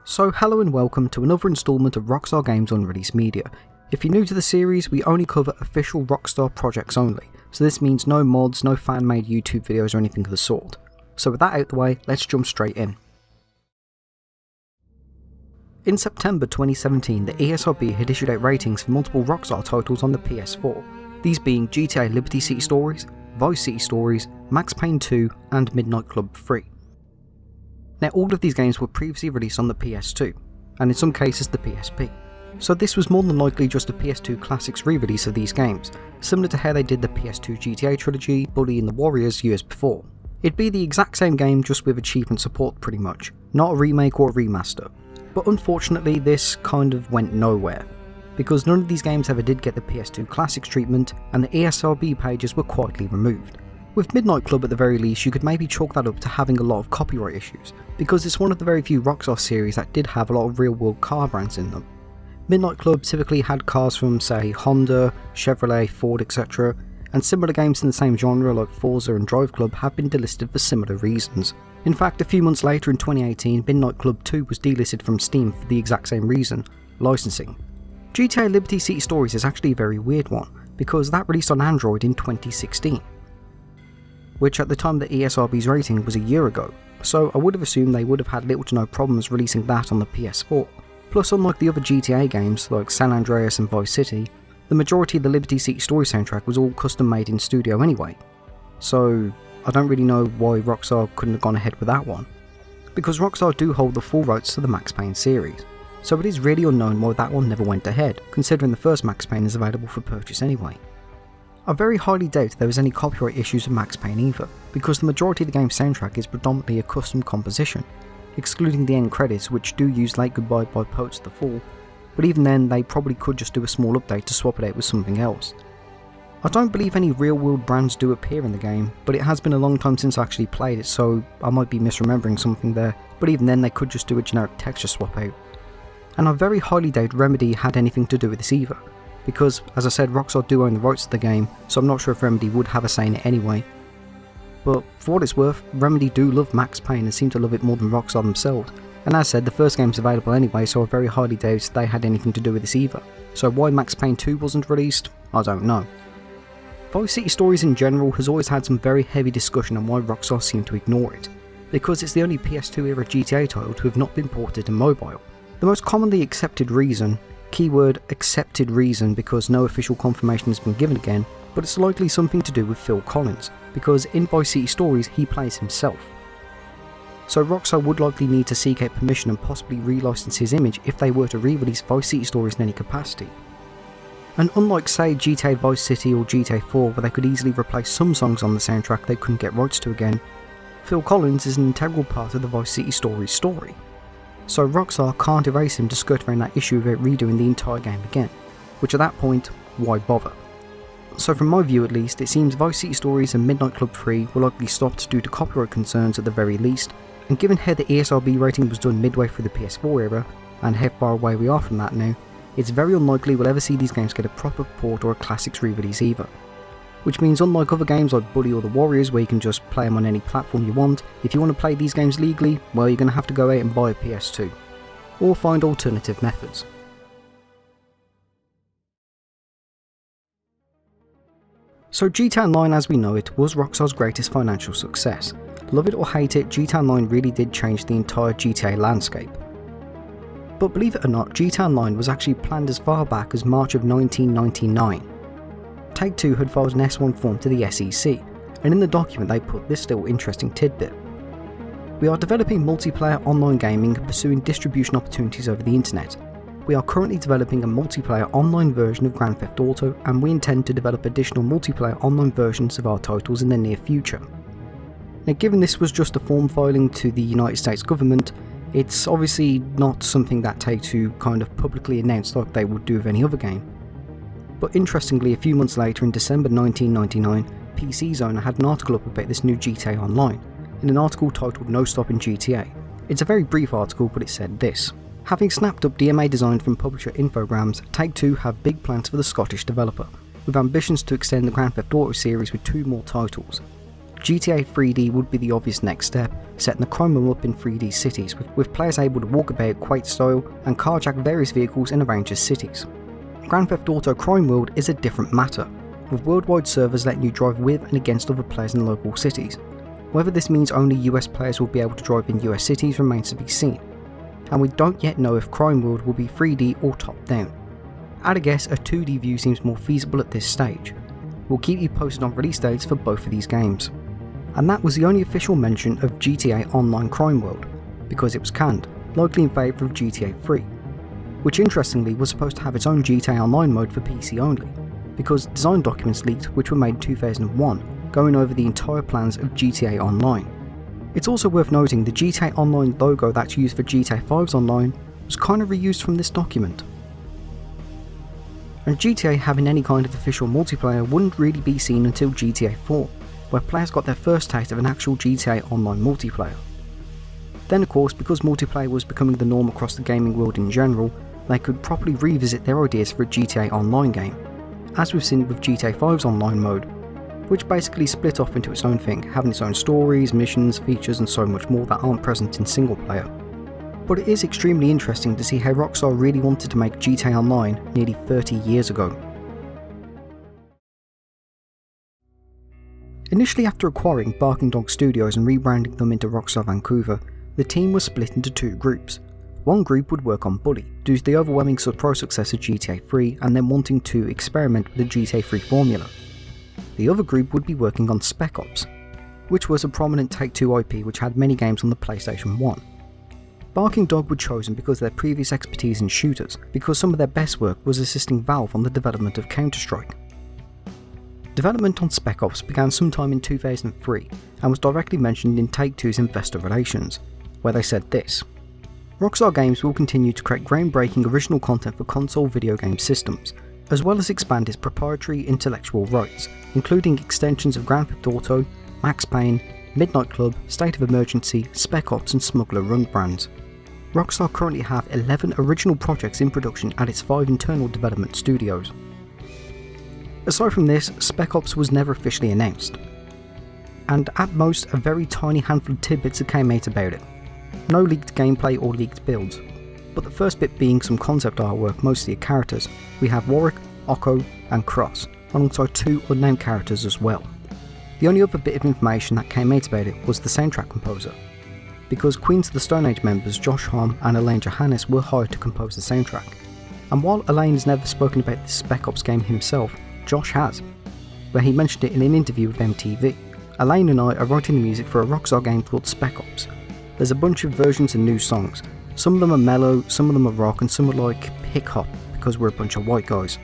So hello and welcome to another instalment of Rockstar Games Unreleased media. If you're new to the series, we only cover official Rockstar projects only, so this means no mods, no fan-made YouTube videos or anything of the sort. So with that out the way, let's jump straight in. In September 2017, the ESRB had issued out ratings for multiple Rockstar titles on the PS4, these being GTA Liberty City Stories, Vice City Stories, Max Payne 2 and Midnight Club 3. Now all of these games were previously released on the PS2, and in some cases the PSP, so this was more than likely just a PS2 Classics re-release of these games, similar to how they did the PS2 GTA trilogy, Bully and the Warriors years before. It'd be the exact same game just with achievement support pretty much, not a remake or a remaster. But unfortunately this kind of went nowhere, because none of these games ever did get the PS2 Classics treatment and the ESRB pages were quietly removed. With Midnight Club at the very least, you could maybe chalk that up to having a lot of copyright issues, because it's one of the very few Rockstar series that did have a lot of real world car brands in them. Midnight Club typically had cars from say Honda, Chevrolet, Ford etc, and similar games in the same genre like Forza and Drive Club have been delisted for similar reasons. In fact, a few months later in 2018, Midnight Club 2 was delisted from Steam for the exact same reason, licensing. GTA Liberty City Stories is actually a very weird one, because that released on Android in 2016. Which at the time the ESRB's rating was a year ago, so I would have assumed they would have had little to no problems releasing that on the PS4. Plus, unlike the other GTA games like San Andreas and Vice City, the majority of the Liberty City Story soundtrack was all custom made in studio anyway, so I don't really know why Rockstar couldn't have gone ahead with that one, because Rockstar do hold the full rights to the Max Payne series, so it is really unknown why that one never went ahead, considering the first Max Payne is available for purchase anyway. I very highly doubt there was any copyright issues with Max Payne either, because the majority of the game's soundtrack is predominantly a custom composition, excluding the end credits which do use Late Goodbye by Poets of the Fall, but even then they probably could just do a small update to swap it out with something else. I don't believe any real world brands do appear in the game, but it has been a long time since I actually played it, so I might be misremembering something there, but even then they could just do a generic texture swap out. And I very highly doubt Remedy had anything to do with this either, because as I said, Rockstar do own the rights to the game, so I'm not sure if Remedy would have a say in it anyway. But for what it's worth, Remedy do love Max Payne and seem to love it more than Rockstar themselves, and as said, the first game's available anyway, so I very highly doubt they had anything to do with this either. So why Max Payne 2 wasn't released, I don't know. Vice City Stories in general has always had some very heavy discussion on why Rockstar seem to ignore it, because it's the only PS2 era GTA title to have not been ported to mobile. The most commonly accepted reason, keyword accepted reason because no official confirmation has been given again, but it's likely something to do with Phil Collins, because in Vice City Stories he plays himself. So Rockstar would likely need to seek out permission and possibly relicense his image if they were to re-release Vice City Stories in any capacity. And unlike say GTA Vice City or GTA 4 where they could easily replace some songs on the soundtrack they couldn't get rights to again, Phil Collins is an integral part of the Vice City Stories story. So Rockstar can't erase him to skirt around that issue without redoing the entire game again, which at that point, why bother? So from my view at least, it seems Vice City Stories and Midnight Club 3 were likely stopped due to copyright concerns at the very least, and given how the ESRB rating was done midway through the PS4 era, and how far away we are from that now, it's very unlikely we'll ever see these games get a proper port or a Classics re-release either. Which means unlike other games like Bully or the Warriors where you can just play them on any platform you want, if you want to play these games legally, well you're going to have to go out and buy a PS2. Or find alternative methods. So GTA Online as we know it was Rockstar's greatest financial success. Love it or hate it, GTA Online really did change the entire GTA landscape. But believe it or not, GTA Online was actually planned as far back as March of 1999. Take-Two had filed an S1 form to the SEC, and in the document they put this little interesting tidbit. We are developing multiplayer online gaming and pursuing distribution opportunities over the internet. We are currently developing a multiplayer online version of Grand Theft Auto, and we intend to develop additional multiplayer online versions of our titles in the near future. Now given this was just a form filing to the United States government, it's obviously not something that Take-Two kind of publicly announced like they would do with any other game. But interestingly, a few months later in December 1999, PC Zone had an article up about this new GTA Online, in an article titled No Stopping GTA. It's a very brief article, but it said this: having snapped up DMA design from publisher Infogrames, Take-Two have big plans for the Scottish developer, with ambitions to extend the Grand Theft Auto series with 2 more titles. GTA 3D would be the obvious next step, setting the crime world up in 3D cities, with players able to walk about Quake style and carjack various vehicles in a range of cities. Grand Theft Auto Crime World is a different matter, with worldwide servers letting you drive with and against other players in local cities. Whether this means only US players will be able to drive in US cities remains to be seen, and we don't yet know if Crime World will be 3D or top down. At a guess, a 2D view seems more feasible at this stage. We'll keep you posted on release dates for both of these games. And that was the only official mention of GTA Online Crime World, because it was canned, likely in favour of GTA 3, which interestingly was supposed to have its own GTA Online mode for PC only, because design documents leaked which were made in 2001, going over the entire plans of GTA Online. It's also worth noting the GTA Online logo that's used for GTA 5's Online was kind of reused from this document. And GTA having any kind of official multiplayer wouldn't really be seen until GTA 4, where players got their first taste of an actual GTA Online multiplayer. Then of course, because multiplayer was becoming the norm across the gaming world in general, they could properly revisit their ideas for a GTA Online game, as we've seen with GTA 5's online mode, which basically split off into its own thing, having its own stories, missions, features and so much more that aren't present in single player. But it is extremely interesting to see how Rockstar really wanted to make GTA Online nearly 30 years ago. Initially, after acquiring Barking Dog Studios and rebranding them into Rockstar Vancouver, the team was split into two groups. One group would work on Bully, due to the overwhelming pro success of GTA 3 and then wanting to experiment with the GTA 3 formula. The other group would be working on Spec Ops, which was a prominent Take-Two IP which had many games on the PlayStation 1. Barking Dog were chosen because of their previous expertise in shooters, because some of their best work was assisting Valve on the development of Counter-Strike. Development on Spec Ops began sometime in 2003 and was directly mentioned in Take-Two's investor relations, where they said this: Rockstar Games will continue to create groundbreaking original content for console video game systems, as well as expand its proprietary intellectual rights, including extensions of Grand Theft Auto, Max Payne, Midnight Club, State of Emergency, Spec Ops and Smuggler Run brands. Rockstar currently have 11 original projects in production at its 5 internal development studios. Aside from this, Spec Ops was never officially announced, and at most a very tiny handful of tidbits that came out about it. No leaked gameplay or leaked builds, but the first bit being some concept artwork, mostly of characters. We have Warwick, Occo and Cross, alongside 2 unnamed characters as well. The only other bit of information that came out about it was the soundtrack composer, because Queens of the Stone Age members Josh Homme and Elaine Johannes were hired to compose the soundtrack. And while Elaine has never spoken about the Spec Ops game himself, Josh has, where he mentioned it in an interview with MTV. Elaine and I are writing the music for a Rockstar game called Spec Ops. There's a bunch of versions and new songs. Some of them are mellow, some of them are rock, and some are like hip hop because we're a bunch of white guys.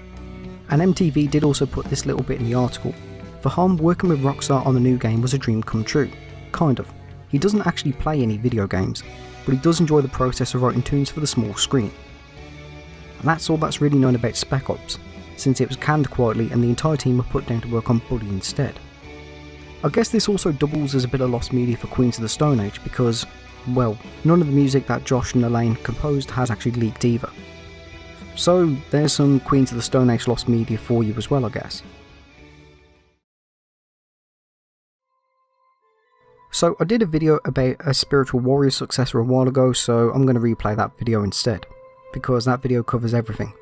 And MTV did also put this little bit in the article. For Homme, working with Rockstar on the new game was a dream come true. Kind of. He doesn't actually play any video games, but he does enjoy the process of writing tunes for the small screen. And that's all that's really known about Spec Ops, since it was canned quietly and the entire team were put down to work on Bully instead. I guess this also doubles as a bit of lost media for Queens of the Stone Age because, well, none of the music that Josh and Elaine composed has actually leaked either. So there's some Queens of the Stone Age lost media for you as well, I guess. So I did a video about a Spiritual Warriors successor a while ago, so I'm going to replay that video instead, because that video covers everything.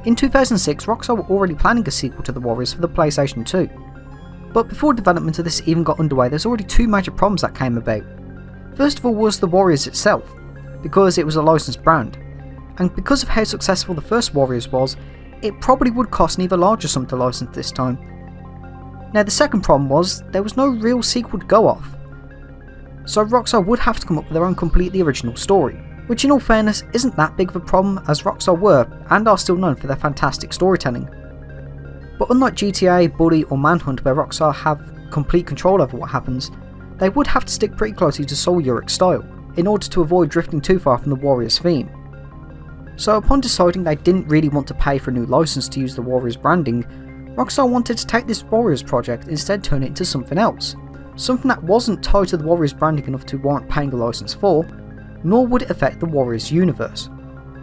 In 2006, Rockstar were already planning a sequel to The Warriors for the PlayStation 2. But before development of this even got underway, there's already 2 major problems that came about. First of all was The Warriors itself, because it was a licensed brand, and because of how successful the first Warriors was, it probably would cost an even larger sum to license this time. Now the second problem was, there was no real sequel to go off. So Rockstar would have to come up with their own completely original story, which in all fairness isn't that big of a problem, as Rockstar were and are still known for their fantastic storytelling. But unlike GTA, Bully or Manhunt, where Rockstar have complete control over what happens, they would have to stick pretty closely to Soul Uric style, in order to avoid drifting too far from the Warriors theme. So upon deciding they didn't really want to pay for a new license to use the Warriors branding, Rockstar wanted to take this Warriors project and instead turn it into something else. Something that wasn't tied to the Warriors branding enough to warrant paying a license for, nor would it affect the Warriors universe,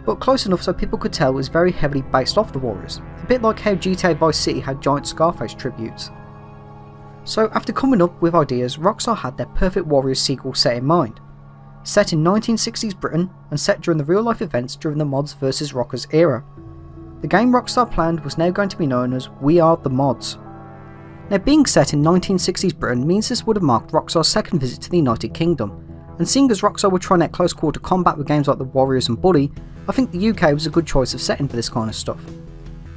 but close enough so people could tell it was very heavily based off the Warriors, a bit like how GTA Vice City had giant Scarface tributes. So after coming up with ideas, Rockstar had their perfect Warriors sequel set in mind. Set in 1960s Britain and set during the real life events during the Mods vs Rockers era. The game Rockstar planned was now going to be known as We Are the Mods. Now being set in 1960s Britain means this would have marked Rockstar's second visit to the United Kingdom, and seeing as Rockstar were trying out close quarter combat with games like the Warriors and Bully, I think the UK was a good choice of setting for this kind of stuff.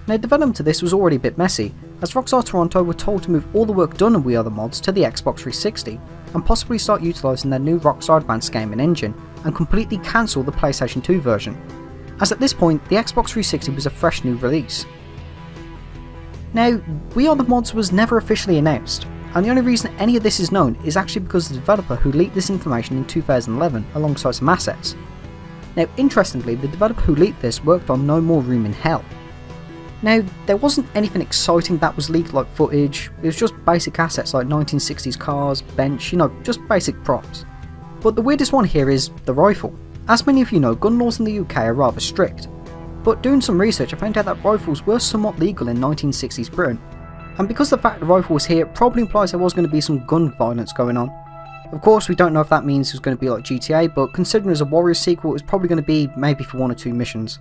Now development of this was already a bit messy, as Rockstar Toronto were told to move all the work done on We Are the Mods to the Xbox 360, and possibly start utilising their new Rockstar Advanced gaming engine, and completely cancel the PlayStation 2 version, as at this point the Xbox 360 was a fresh new release. Now, We Are the Mods was never officially announced, and the only reason any of this is known is actually because the developer who leaked this information in 2011 alongside some assets. Now interestingly, the developer who leaked this worked on No More Room in Hell. Now, there wasn't anything exciting that was leaked like footage, it was just basic assets like 1960s cars, bench, just basic props. But the weirdest one here is the rifle. As many of you know, gun laws in the UK are rather strict, but doing some research I found out that rifles were somewhat legal in 1960s Britain, and because the fact the rifle was here probably implies there was going to be some gun violence going on. Of course we don't know if that means it was going to be like GTA, but considering as a Warriors sequel it was probably going to be maybe for 1 or 2 missions.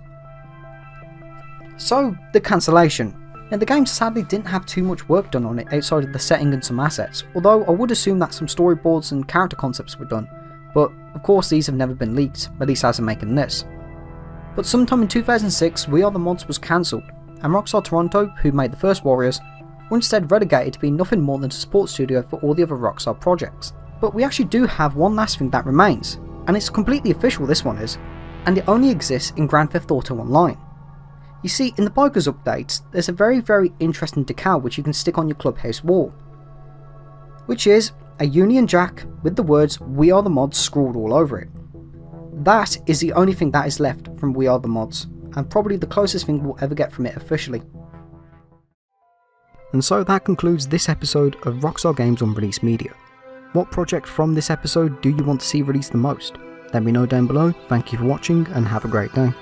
So, the cancellation. Now the game sadly didn't have too much work done on it outside of the setting and some assets, although I would assume that some storyboards and character concepts were done, but of course these have never been leaked, at least as of making this. But sometime in 2006 We Are the Mods was cancelled, and Rockstar Toronto, who made the first Warriors, were instead relegated to being nothing more than a support studio for all the other Rockstar projects. But we actually do have one last thing that remains, and it's completely official this one is, and it only exists in Grand Theft Auto Online. You see, in the Bikers updates, there's a very interesting decal which you can stick on your clubhouse wall, which is a Union Jack with the words We Are the Mods scrawled all over it. That is the only thing that is left from We Are the Mods, and probably the closest thing we'll ever get from it officially. And so that concludes this episode of Rockstar Games Unreleased Media. What project from this episode do you want to see released the most? Let me know down below, thank you for watching and have a great day.